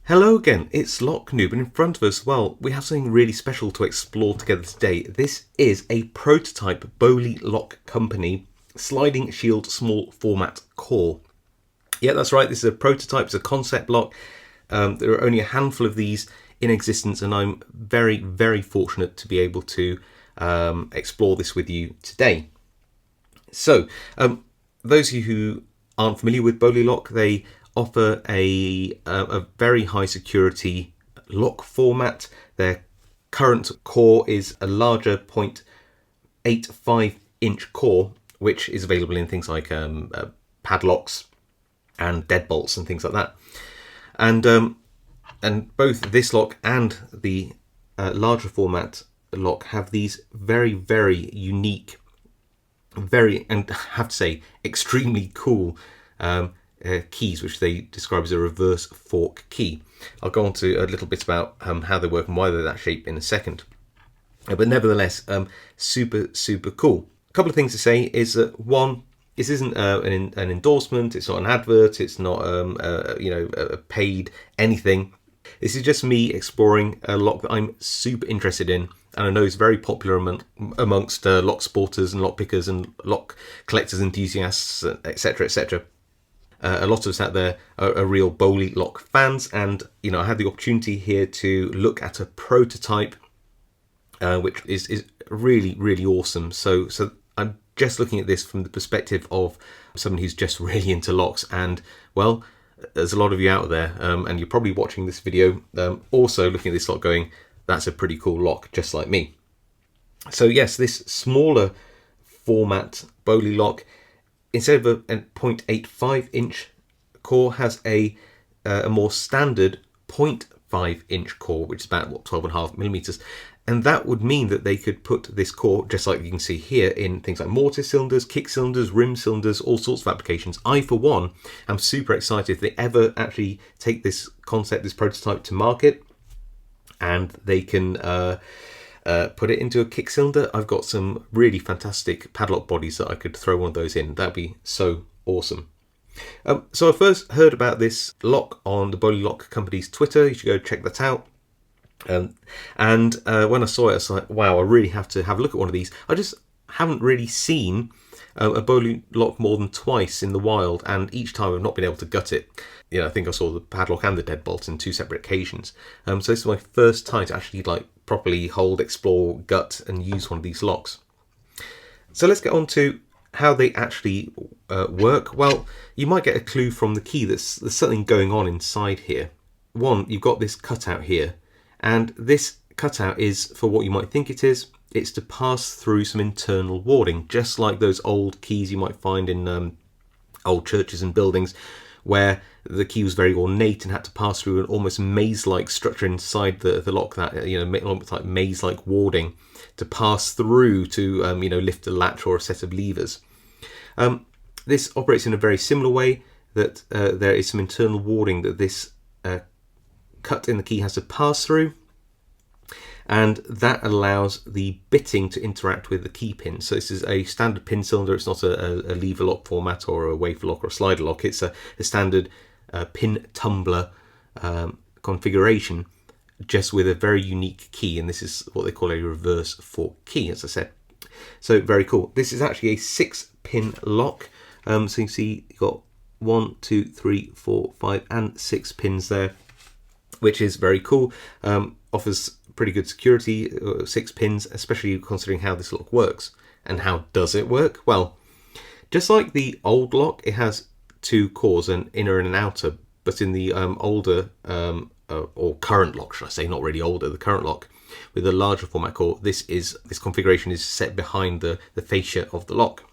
Hello again, it's Noob, and in front of us, well, we have something really special to explore together today. This is a prototype Bowley lock company sliding shield small format core. Yeah, that's right, this is a prototype, it's a concept lock. There are only a handful of these in existence, and I'm very, very fortunate to be able to explore this with you today. So, those of you who aren't familiar with Bowley lock, they offer a very high security lock format. Their current core is a larger 0.85 inch core, which is available in things like padlocks and deadbolts and things like that. And both this lock and the larger format lock have these very, very unique, and I have to say, extremely cool keys, which they describe as a reverse fork key. I'll go on to a little bit about how they work and why they're that shape in a second. But nevertheless, super cool. A couple of things to say is that one, this isn't an endorsement, it's not an advert, it's not a paid anything. This is just me exploring a lock that I'm super interested in, and I know it's very popular amongst lock sporters and lock pickers and lock collectors, enthusiasts, etc., etc. A lot of us out there are real Bowley lock fans, and I had the opportunity here to look at a prototype, which is really, really awesome. So I'm just looking at this from the perspective of someone who's just really into locks, and well, there's a lot of you out there, and you're probably watching this video also looking at this lock going, that's a pretty cool lock, just like me. So yes, this smaller format Bowley lock, instead of a 0.85 inch core, has a more standard 0.5 inch core, which is about 12.5 millimeters. And that would mean that they could put this core, just like you can see here, in things like mortise cylinders, kick cylinders, rim cylinders, all sorts of applications. I, for one, am super excited if they ever actually take this concept, this prototype to market, and they can put it into a kick cylinder. I've got some really fantastic padlock bodies that I could throw one of those in. That'd be so awesome. So I first heard about this lock on the Bowley Lock Company's Twitter. You should go check that out. And when I saw it, I was like, wow, I really have to have a look at one of these. I just haven't really seen a Bowley lock more than twice in the wild, and each time I've not been able to gut it. I think I saw the padlock and the deadbolt in two separate occasions. So this is my first time to actually properly hold, explore, gut, and use one of these locks. So let's get on to how they actually work. Well, you might get a clue from the key there's something going on inside here. One, you've got this cutout here, and this cutout is for what you might think it is. It's to pass through some internal warding, just like those old keys you might find in old churches and buildings, where the key was very ornate and had to pass through an almost maze-like structure inside the lock, that almost like maze-like warding to pass through to lift a latch or a set of levers. This operates in a very similar way, that there is some internal warding that this cut in the key has to pass through, and that allows the bitting to interact with the key pin. So this is a standard pin cylinder. It's not a lever lock format or a wafer lock or a slider lock. It's a standard pin tumbler configuration, just with a very unique key, and this is what they call a reverse fork key, as I said. So very cool. This is actually a 6-pin lock. So you can see you've got 1, 2, 3, 4, 5, and 6 pins there, which is very cool. Offers pretty good security, 6 pins, especially considering how this lock works. And how does it work? Well, just like the old lock, it has 2 cores, an inner and an outer. But in the older, or current lock, should I say, not really older, the current lock with the larger format core, this configuration is set behind the fascia of the lock.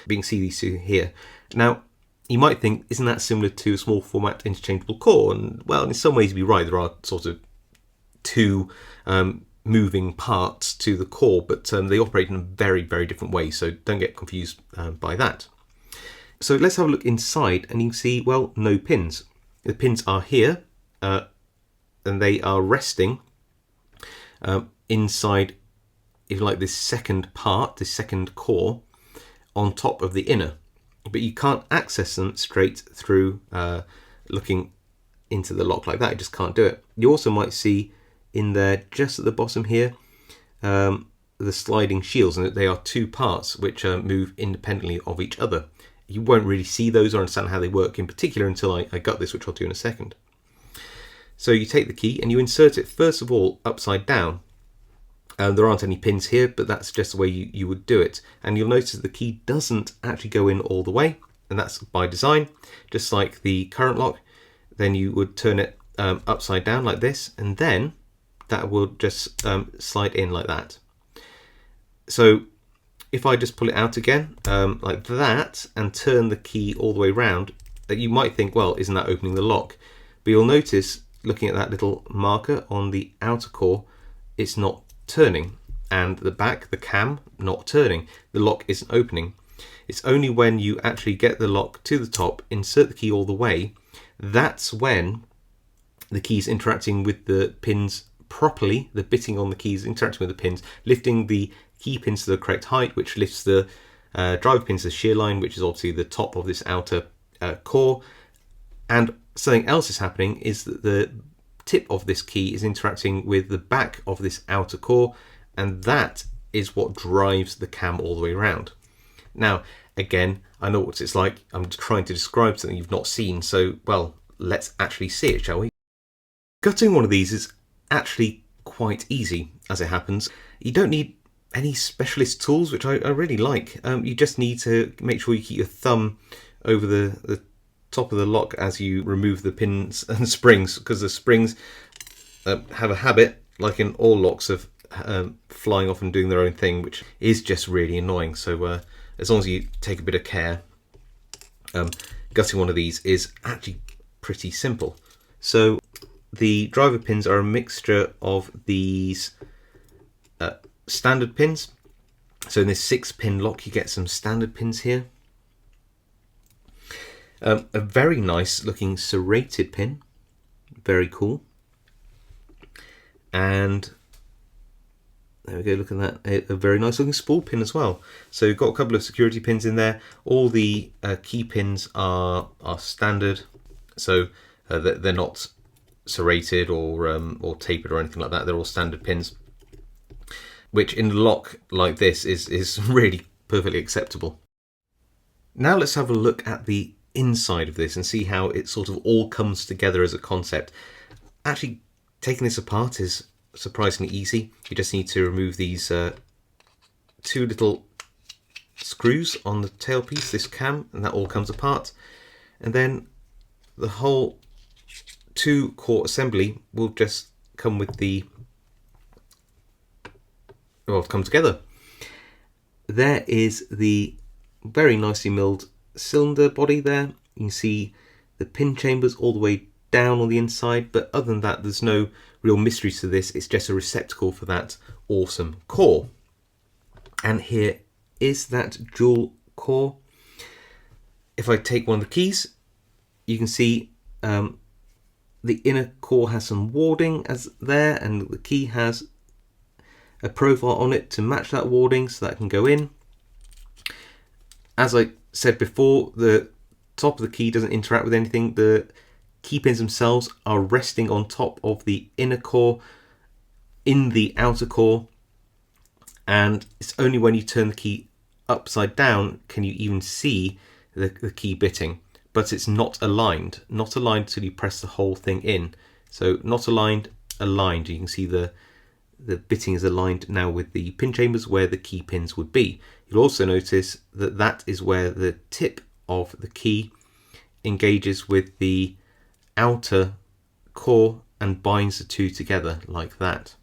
You can see these two here. Now, you might think, isn't that similar to a small format interchangeable core? And well, in some ways you'd be right. There are sort of 2 moving parts to the core, but they operate in a very, very different way. So don't get confused by that. So let's have a look inside, and you can see, well, no pins. The pins are here, and they are resting inside, if you like, this second part, this second core, on top of the inner. But you can't access them straight through looking into the lock like that. You just can't do it. You also might see in there, just at the bottom here, the sliding shields, and they are two parts which move independently of each other. You won't really see those or understand how they work in particular until I got this, which I'll do in a second. So you take the key and you insert it first of all upside down. There aren't any pins here, but that's just the way you would do it. And you'll notice the key doesn't actually go in all the way, and that's by design, just like the current lock. Then you would turn it upside down like this, and then that will just slide in like that. So if I just pull it out again like that and turn the key all the way around, you might think, well, isn't that opening the lock? But you'll notice, looking at that little marker on the outer core, it's not turning, and the back, the cam, not turning. The lock isn't opening. It's only when you actually get the lock to the top, insert the key all the way, that's when the key's interacting with the pins properly. The bitting on the keys interacting with the pins, lifting the key pins to the correct height, which lifts the driver pins to the shear line, which is obviously the top of this outer core. And something else is happening is that the tip of this key is interacting with the back of this outer core, and that is what drives the cam all the way around. Now, again, I know what it's like. I'm trying to describe something you've not seen, so, well, let's actually see it, shall we? Gutting one of these is actually quite easy, as it happens. You don't need any specialist tools, which I really like. You just need to make sure you keep your thumb over the top of the lock as you remove the pins and springs, because the springs have a habit, like in all locks, of flying off and doing their own thing, which is just really annoying. So as long as you take a bit of care, gutting one of these is actually pretty simple. So the driver pins are a mixture of these standard pins. So in this 6-pin lock, you get some standard pins here. A very nice looking serrated pin, very cool. And there we go, look at that, a very nice looking spool pin as well. So you've got a couple of security pins in there. All the key pins are standard, so they're not serrated or tapered or anything like that. They're all standard pins, which in a lock like this is really perfectly acceptable. Now let's have a look at the inside of this and see how it sort of all comes together as a concept. Actually, taking this apart is surprisingly easy. You just need to remove these two little screws on the tailpiece, this cam, and that all comes apart. And then the whole 2-core assembly will just come with the, well, come together. There is the very nicely milled cylinder body there. You can see the pin chambers all the way down on the inside, but other than that, there's no real mystery to this. It's just a receptacle for that awesome core. And here is that dual core. If I take one of the keys, you can see the inner core has some warding as there, and the key has a profile on it to match that warding, so that can go in. As I said before, the top of the key doesn't interact with anything. The key pins themselves are resting on top of the inner core in the outer core, and it's only when you turn the key upside down can you even see the key bitting. But it's not aligned until you press the whole thing in. So not aligned, aligned. You can see the bitting is aligned now with the pin chambers where the key pins would be. You'll also notice that that is where the tip of the key engages with the outer core and binds the two together like that.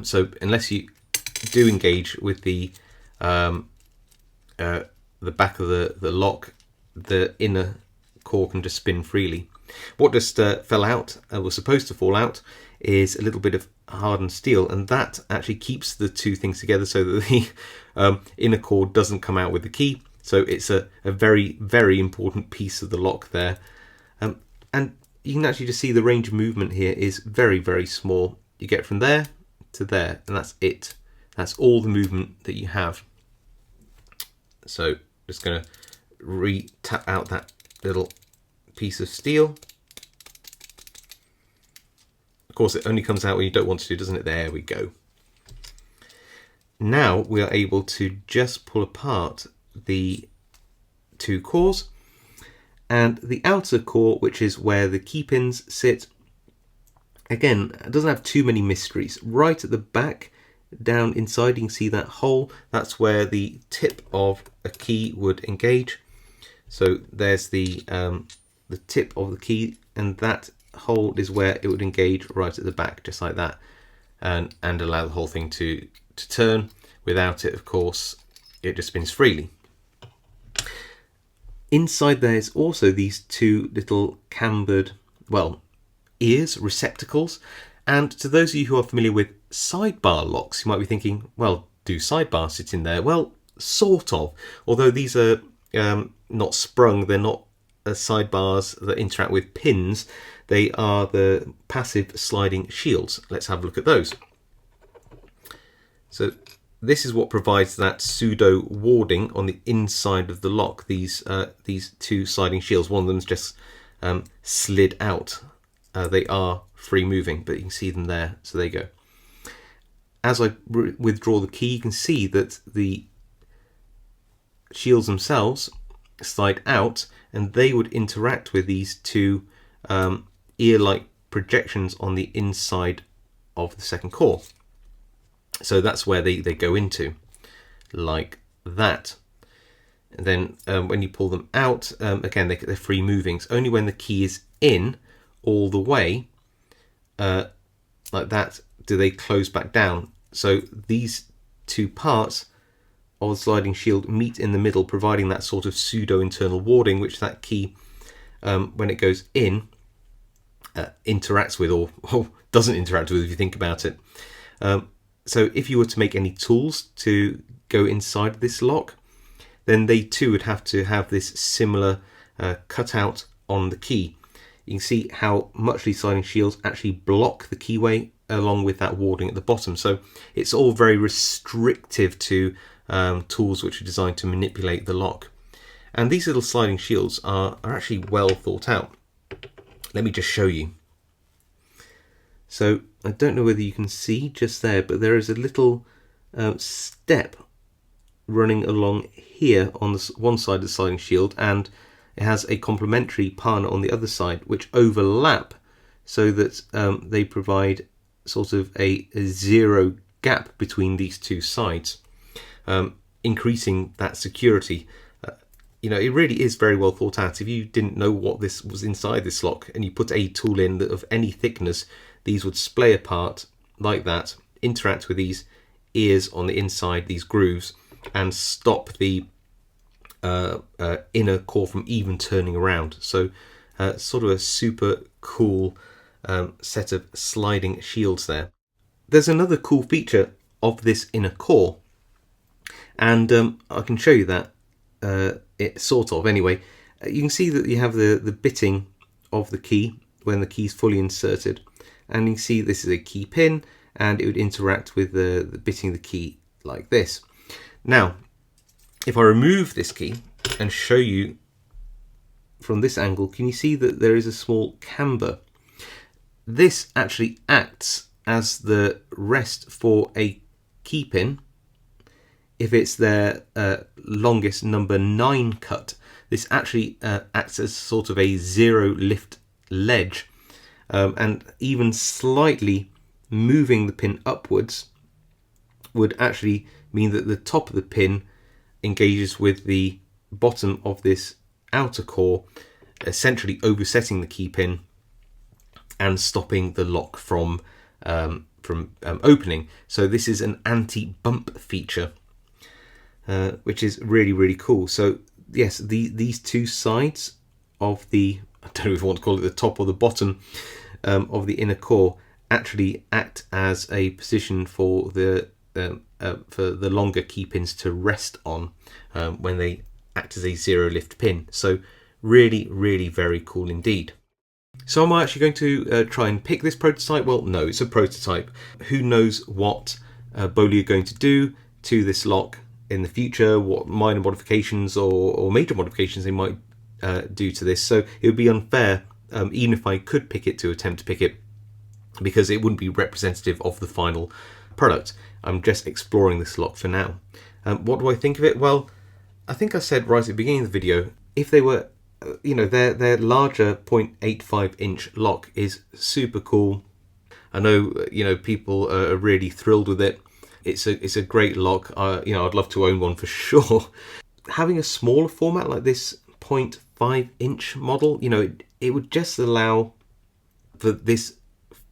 So unless you do engage with the back of the lock, the inner core can just spin freely. What just fell out, was supposed to fall out, is a little bit of hardened steel, and that actually keeps the two things together so that the inner core doesn't come out with the key. So it's a very, very important piece of the lock there. And you can actually just see the range of movement here is very, very small. You get from there to there, and that's it. That's all the movement that you have. So just going to re-tap out that little piece of steel, course, it only comes out when you don't want to, doesn't it? There we go. Now we are able to just pull apart the two cores, and the outer core, which is where the key pins sit, again, it doesn't have too many mysteries. Right at the back, down inside, you can see that hole. That's where the tip of a key would engage. So there's the tip of the key, and that hole is where it would engage right at the back, just like that, and allow the whole thing to turn. Without it, of course, it just spins freely. Inside there's also these two little cambered, well, ears, receptacles. And to those of you who are familiar with sidebar locks, you might be thinking, well, do sidebars sit in there? Well, sort of. Although these are not sprung, they're not sidebars that interact with pins. They are the passive sliding shields. Let's have a look at those. So this is what provides that pseudo warding on the inside of the lock. These two sliding shields. One of them's just slid out. They are free moving, but you can see them there. So there you go. As I withdraw the key, you can see that the shields themselves slide out, and they would interact with these two ear-like projections on the inside of the second core. So that's where they go into, like that. And then when you pull them out, again, they're free moving. It's only when the key is in all the way, like that, do they close back down. So these two parts of the sliding shield meet in the middle, providing that sort of pseudo internal warding, which that key, when it goes in, interacts with, or doesn't interact with, if you think about it. So if you were to make any tools to go inside this lock, then they too would have to have this similar cutout on the key. You can see how much these sliding shields actually block the keyway along with that warding at the bottom. So it's all very restrictive to tools which are designed to manipulate the lock. And these little sliding shields are actually well thought out. Let me just show you. So I don't know whether you can see just there, but there is a little step running along here on the one side of the sliding shield, and it has a complementary partner on the other side which overlap, so that they provide sort of a zero gap between these two sides, increasing that security. You know, it really is very well thought out. If you didn't know what this was inside this lock and you put a tool in that of any thickness, these would splay apart like that, interact with these ears on the inside, these grooves, and stop the inner core from even turning around. So sort of a super cool set of sliding shields there. There's another cool feature of this inner core, and I can show you that it sort of anyway. You can see that you have the bitting of the key when the key is fully inserted, and you can see this is a key pin, and it would interact with the bitting of the key like this. Now if I remove this key and show you from this angle, can you see that there is a small camber? This actually acts as the rest for a key pin. If it's their longest number 9 cut, this actually acts as sort of a zero lift ledge, and even slightly moving the pin upwards would actually mean that the top of the pin engages with the bottom of this outer core, essentially oversetting the key pin and stopping the lock from opening. So this is an anti-bump feature, which is really, really cool. So yes, these two sides of the, I don't know if I want to call it the top or the bottom of the inner core, actually act as a position for the longer key pins to rest on when they act as a zero lift pin. So really, really very cool indeed. So am I actually going to try and pick this prototype? Well, no, it's a prototype. Who knows what Bowley are going to do to this lock in the future, what minor modifications or major modifications they might do to this. So it would be unfair, even if I could pick it, to attempt to pick it because it wouldn't be representative of the final product. I'm just exploring this lock for now. What do I think of it? Well, I think I said right at the beginning of the video, if they were, their larger 0.85 inch lock is super cool. I know, people are really thrilled with it. It's a great lock. I'd love to own one for sure. Having a smaller format like this 0.5 inch model, it would just allow for this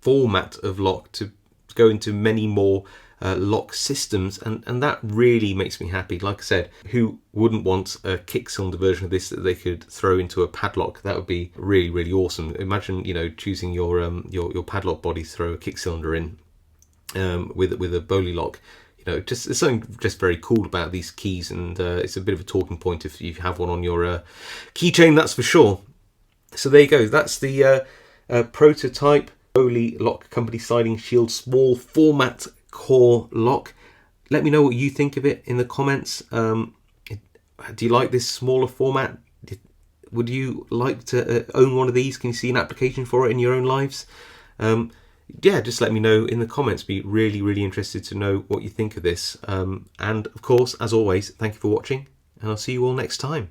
format of lock to go into many more lock systems, and that really makes me happy. Like I said, who wouldn't want a kick cylinder version of this that they could throw into a padlock? That would be really, really awesome. Imagine, choosing your padlock body to throw a kick cylinder in with a Bowley lock. Just there's something just very cool about these keys, and it's a bit of a talking point if you have one on your keychain, that's for sure. So there you go. That's the prototype Bowley Lock Company Sliding Shield small format core lock. Let me know what you think of it in the comments. Do you like this smaller format? Would you like to own one of these? Can you see an application for it in your own lives? Yeah, just let me know in the comments. Be really, really interested to know what you think of this. And of course, as always, thank you for watching, and I'll see you all next time.